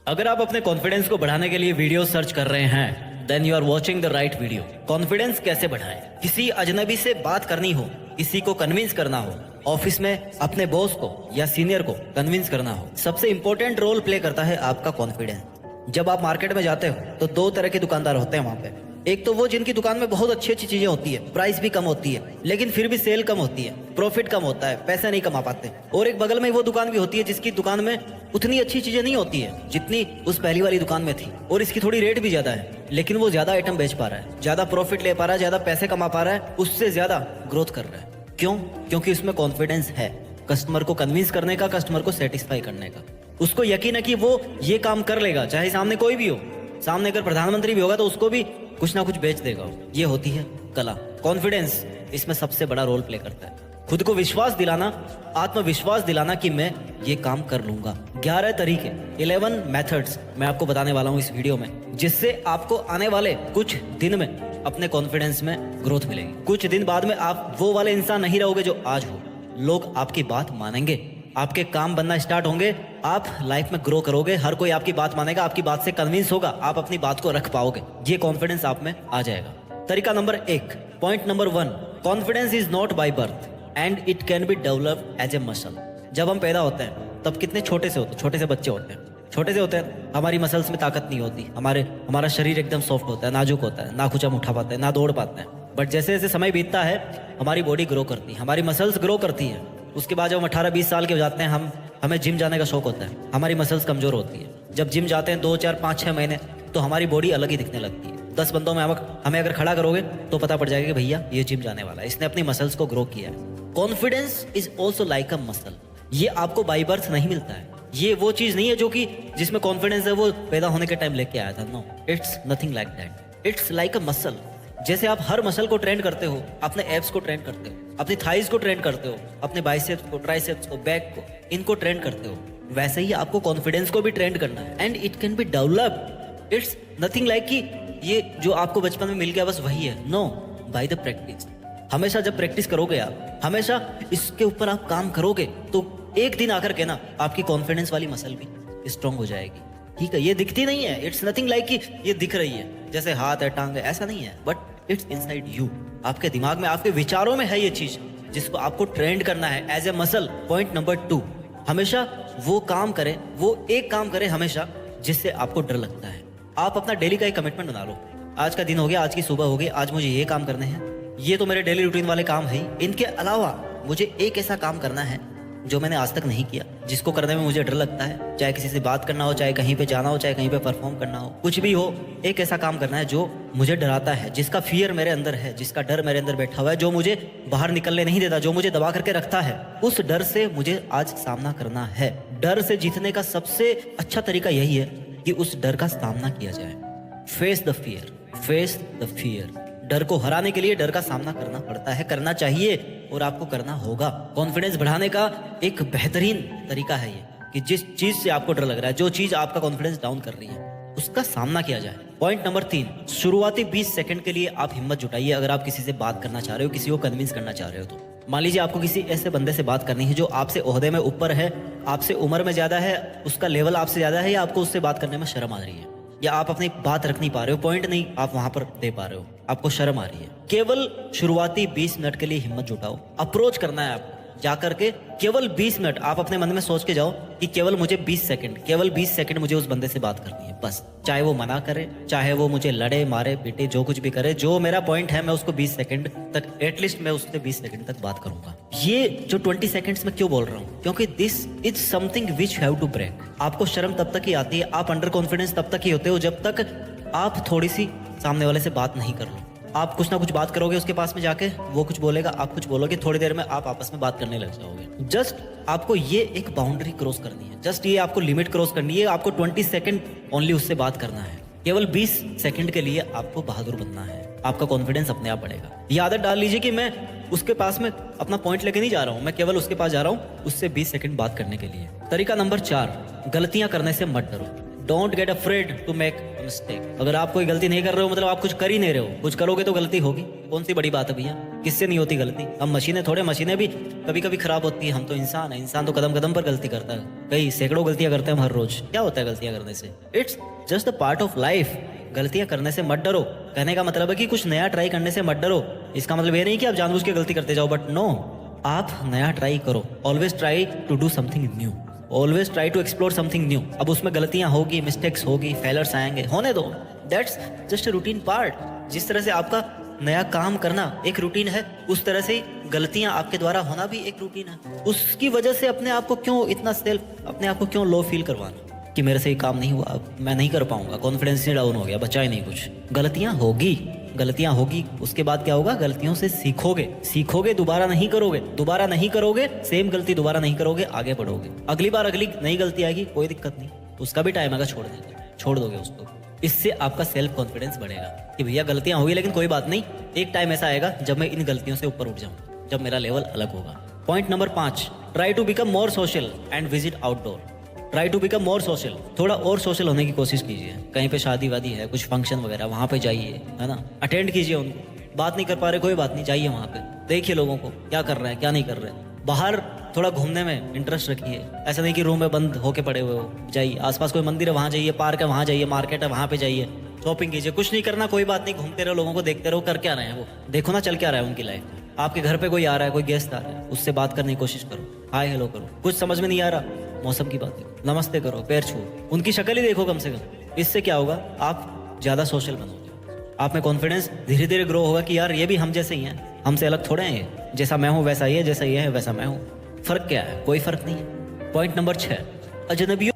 अगर आप अपने कॉन्फिडेंस को बढ़ाने के लिए वीडियो सर्च कर रहे हैं, then you are watching the right video. Confidence कैसे बढ़ाएं? किसी अजनबी से बात करनी हो, किसी को कन्विंस करना हो, ऑफिस में अपने बॉस को या सीनियर को कन्विंस करना हो, सबसे इंपॉर्टेंट रोल प्ले करता है आपका कॉन्फिडेंस। जब आप मार्केट में जाते हो तो दो तरह के दुकानदार होते हैं वहां पे। एक तो वो जिनकी दुकान में बहुत अच्छी अच्छी चीजें होती है, प्राइस भी कम होती है, लेकिन फिर भी सेल कम होती है, प्रॉफिट कम होता है, पैसा नहीं कमा पाते। और एक बगल में वो दुकान भी होती है जिसकी दुकान में उतनी अच्छी चीजें नहीं होती है जितनी उस पहली वाली दुकान में थी, और इसकी थोड़ी रेट भी ज्यादा है, लेकिन वो ज्यादा आइटम बेच पा रहा है, ज्यादा प्रॉफिट ले पा रहा है, ज्यादा पैसे कमा पा रहा है, उससे ज्यादा ग्रोथ कर रहा है। क्यों? क्योंकि उसमें कॉन्फिडेंस है कस्टमर को कन्विंस करने का, कस्टमर को सेटिस्फाई करने का। उसको यकीन है कि वो ये काम कर लेगा, चाहे सामने कोई भी हो। सामने अगर प्रधानमंत्री भी होगा तो उसको भी कुछ ना कुछ बेच देगा। ये होती है कला। कॉन्फिडेंस इसमें सबसे बड़ा रोल प्ले करता है। खुद को विश्वास दिलाना, आत्मविश्वास दिलाना कि मैं ये काम कर लूंगा। 11 तरीके, 11 मेथड्स मैं आपको बताने वाला हूँ इस वीडियो में, जिससे आपको आने वाले कुछ दिन में अपने कॉन्फिडेंस में ग्रोथ मिलेगी। कुछ दिन बाद में आप वो वाले इंसान नहीं रहोगे जो आज हो। लोग आपकी बात मानेंगे, आपके काम बनना स्टार्ट होंगे, आप लाइफ में ग्रो करोगे, हर कोई आपकी बात मानेगा, आपकी बात से कन्विंस होगा, आप अपनी बात को रख पाओगे। ये कॉन्फिडेंस आप में आ जाएगा। तरीका number 1, point number 1, confidence is not by birth and it can be developed as a muscle. जब हम पैदा होते हैं तब कितने छोटे से होते हैं, छोटे से बच्चे होते हैं, छोटे से होते हैं, हमारी मसल्स में ताकत नहीं होती, हमारा शरीर एकदम सॉफ्ट होता है, नाजुक होता है, ना कुछ हम उठा पाते हैं, ना दौड़ पाते हैं। बट जैसे जैसे समय बीतता है हमारी बॉडी ग्रो करती है, हमारी मसल्स ग्रो करती है। उसके बाद जब हम 18-20 साल के हो जाते हैं, हमें जिम जाने का शौक होता है, हमारी मसल्स कमजोर होती है। जब जिम जाते हैं 2, 4, 5, 6 महीने तो हमारी बॉडी अलग ही दिखने लगती है। 10 बंदों में हमें अगर खड़ा करोगे तो पता पड़ जाएगा कि भैया ये जिम जाने वाला है, इसने अपनी मसल्स को ग्रो किया है। Confidence is also like a muscle. ये आपको बाई बर्थ नहीं मिलता है। ये वो चीज नहीं है जो कि जिसमें कॉन्फिडेंस है वो पैदा होने के टाइम लेके आया था। No, it's nothing like that. It's like a muscle. जैसे आप हर मसल को ट्रेन करते हो, अपने एब्स को ट्रेन करते हो, अपनी थाइज को ट्रेन करते हो, अपने बाइसेप्स को, ट्राइसेप्स को, बैक को, इनको ट्रेन करते हो, वैसे ही आपको कॉन्फिडेंस को भी ट्रेन करना है। And it can be developed. It's nothing like कि ये जो आपको बचपन में मिल गया बस वही है। No, by the practice. हमेशा जब प्रैक्टिस करोगे आप, हमेशा इसके ऊपर आप काम करोगे तो एक दिन आकर के ना आपकी कॉन्फिडेंस वाली मसल भी स्ट्रांग हो जाएगी। ठीक है, ये दिखती नहीं है। इट्स नथिंग लाइक कि ये दिख रही है जैसे हाथ है, टांग है, ऐसा नहीं है, बट इट्स इनसाइड यू। आपके दिमाग में, आपके विचारों में है ये चीज, जिसको आपको ट्रेंड करना है as a muscle. Point number 2, हमेशा वो काम करें, वो एक काम करें हमेशा जिससे आपको डर लगता है। आप अपना डेली का एक कमिटमेंट बना लो। आज का दिन हो गया, आज की सुबह हो गई, आज मुझे ये काम करने हैं, ये तो मेरे डेली रूटीन वाले काम है। इनके अलावा मुझे एक ऐसा काम करना है जो मैंने आज तक नहीं किया, जिसको करने में मुझे डर लगता है। चाहे किसी से बात करना हो, चाहे कहीं पे जाना हो, चाहे कहीं पे परफॉर्म करना हो, कुछ भी हो, एक ऐसा काम करना है जो मुझे डराता है, जिसका फियर मेरे अंदर है, जिसका डर मेरे अंदर बैठा हुआ है, जो मुझे बाहर निकलने नहीं देता, जो मुझे दबा करके रखता है। उस डर से मुझे आज सामना करना है। डर से जीतने का सबसे अच्छा तरीका यही है कि उस डर का सामना किया जाए। Face the fear, face the fear. डर को हराने के लिए डर का सामना करना पड़ता है, करना चाहिए और आपको करना होगा। कॉन्फिडेंस बढ़ाने का एक बेहतरीन तरीका है ये कि जिस चीज से आपको डर लग रहा है, जो चीज आपका कॉन्फिडेंस डाउन कर रही है, उसका सामना किया जाए। पॉइंट नंबर 3, शुरुआती 20 सेकंड के लिए आप हिम्मत जुटाइए। अगर आप किसी से बात करना चाह रहे हो, किसी को कन्विंस करना चाह रहे हो, तो मान लीजिए आपको किसी ऐसे बंदे से बात करनी है जो आपसे ओहदे में ऊपर है, आपसे उम्र में ज्यादा है, उसका लेवल आपसे ज्यादा है, या आपको उससे बात करने में शर्म आ रही है, या आप अपनी बात रख नहीं पा रहे हो, पॉइंट नहीं आप वहां पर दे पा रहे हो, आपको शर्म आ रही है। केवल शुरुआती 20 मिनट के लिए हिम्मत जुटाओ। अप्रोच करना है आपको जाकर के। केवल 20 मिनट आप अपने मन में सोच के जाओ कि केवल मुझे 20 सेकंड, केवल 20 सेकंड मुझे उस बंदे से बात करनी है, बस। चाहे वो मना करे, चाहे वो मुझे लड़े, मारे, पीटे, जो कुछ भी करे, जो मेरा पॉइंट है मैं उसको 20 सेकंड तक, एटलीस्ट मैं उससे 20 सेकंड तक बात करूंगा। ये जो 20 सेकंड्स में क्यों बोल रहा हूँ, क्योंकि this is something which have to break. आपको शर्म तब तक ही आती है, आप अंडर कॉन्फिडेंस तब तक ही होते हो जब तक आप थोड़ी सी सामने वाले से बात नहीं कर लो। आप कुछ ना कुछ बात करोगे उसके पास में जाके, वो कुछ बोलेगा, आप कुछ बोलोगे, थोड़ी देर में आप आपस में बात करने लग जाओगे। जस्ट आपको ये एक बाउंड्री क्रॉस करनी है, जस्ट ये आपको लिमिट क्रॉस करनी है। आपको 20 सेकंड ओनली उससे बात करना है। केवल 20 सेकंड के लिए आपको बहादुर बनना है, आपका कॉन्फिडेंस अपने आप बढ़ेगा। ये आदत डाल लीजिए कि मैं उसके पास में अपना पॉइंट लेके नहीं जा रहा हूँ, मैं केवल उसके पास जा रहा हूँ उससे 20 सेकंड बात करने के लिए। तरीका नंबर 4, गलतियां करने से मत डरो। Don't get afraid to make mistake. अगर आप कोई गलती नहीं कर रहे हो मतलब आप कुछ कर ही नहीं रहे हो, कुछ करोगे तो गलती होगी, कौन सी बड़ी बात है भैया। किससे नहीं होती गलती? हम मशीनें थोड़े, मशीनें भी कभी कभी खराब होती है, हम तो इंसान है, इंसान तो कदम कदम पर गलती करता है, कई सैकड़ों गलतियां करते हैं हम हर रोज। क्या होता है गलतियां करने से? It's just the part of life. गलतियां करने से मत डरो। कहने का मतलब है कि कुछ नया ट्राई करने से मत डरो। इसका मतलब ये नहीं कि आप जानबूझ के गलती करते जाओ, बट नो, आप नया ट्राई करो। Always try to do something new, always try to explore something new. अब उसमें गलतियां होगी, मिस्टेक्स होगी, फेलर्स आएंगे, होने दो। That's just a routine part. जिस तरह से आपका नया काम करना एक रूटीन है, उस तरह से गलतियां आपके द्वारा होना भी एक रूटीन है। उसकी वजह से अपने आप को क्यों इतना अपने आप को क्यों लो फील करवाना कि मेरे से ये काम नहीं हुआ, अब मैं नहीं कर पाऊंगा, कॉन्फिडेंस ही डाउन हो गया, बचा ही नहीं कुछ। गलतियां होगी, गलतियां होगी, उसके बाद क्या होगा? गलतियों से सीखोगे, दोबारा नहीं करोगे, सेम गलती दोबारा नहीं करोगे, आगे बढ़ोगे। अगली बार अगली नई गलती आएगी, कोई दिक्कत नहीं, उसका भी टाइम आएगा, छोड़ दोगे उसको। इससे आपका सेल्फ कॉन्फिडेंस बढ़ेगा कि भैया गलतियां होगी लेकिन कोई बात नहीं, एक टाइम ऐसा आएगा जब मैं इन गलतियों से ऊपर उठ जाऊं, जब मेरा लेवल अलग होगा। Point number 5, try to become more social and visit outdoor. Try to become more social, थोड़ा और सोशल होने की कोशिश कीजिए। कहीं पे शादी वादी है, कुछ फंक्शन वगैरह, वहाँ पे जाइए, है ना, अटेंड कीजिए उनको। बात नहीं कर पा रहे, कोई बात नहीं, जाइए वहाँ पे, देखिए लोगों को क्या कर रहे हैं, क्या नहीं कर रहे हैं। बाहर थोड़ा घूमने में इंटरेस्ट रखिए, ऐसा नहीं कि रूम में बंद होके पड़े हुए हो। जाइए, आसपास कोई मंदिर है वहाँ जाइए, पार्क है वहाँ जाइए, मार्केट है वहाँ पे जाइए, शॉपिंग कीजिए। कुछ नहीं करना, कोई बात नहीं, घूमते रहो, लोगों को देखते रहो, कर क्या रहे हैं वो, देखो ना चल क्या रहा है उनकी लाइफ में। आपके घर पे कोई आ रहा है, कोई गेस्ट आ रहा है, उससे बात करने की कोशिश करो, हाय हेलो करो। कुछ समझ में नहीं आ रहा, मौसम की बात है, नमस्ते करो, पैर छुओ, उनकी शक्ल ही देखो कम से कम। इससे क्या होगा? आप ज़्यादा सोशल बनोगे, आप में कॉन्फिडेंस धीरे धीरे ग्रो होगा कि यार ये भी हम जैसे ही हैं, हमसे अलग थोड़े हैं ये, जैसा मैं हूँ वैसा ये, जैसा ये है वैसा मैं हूँ। फर्क क्या है? कोई फर्क नहीं है। Point number 6, अजनबियों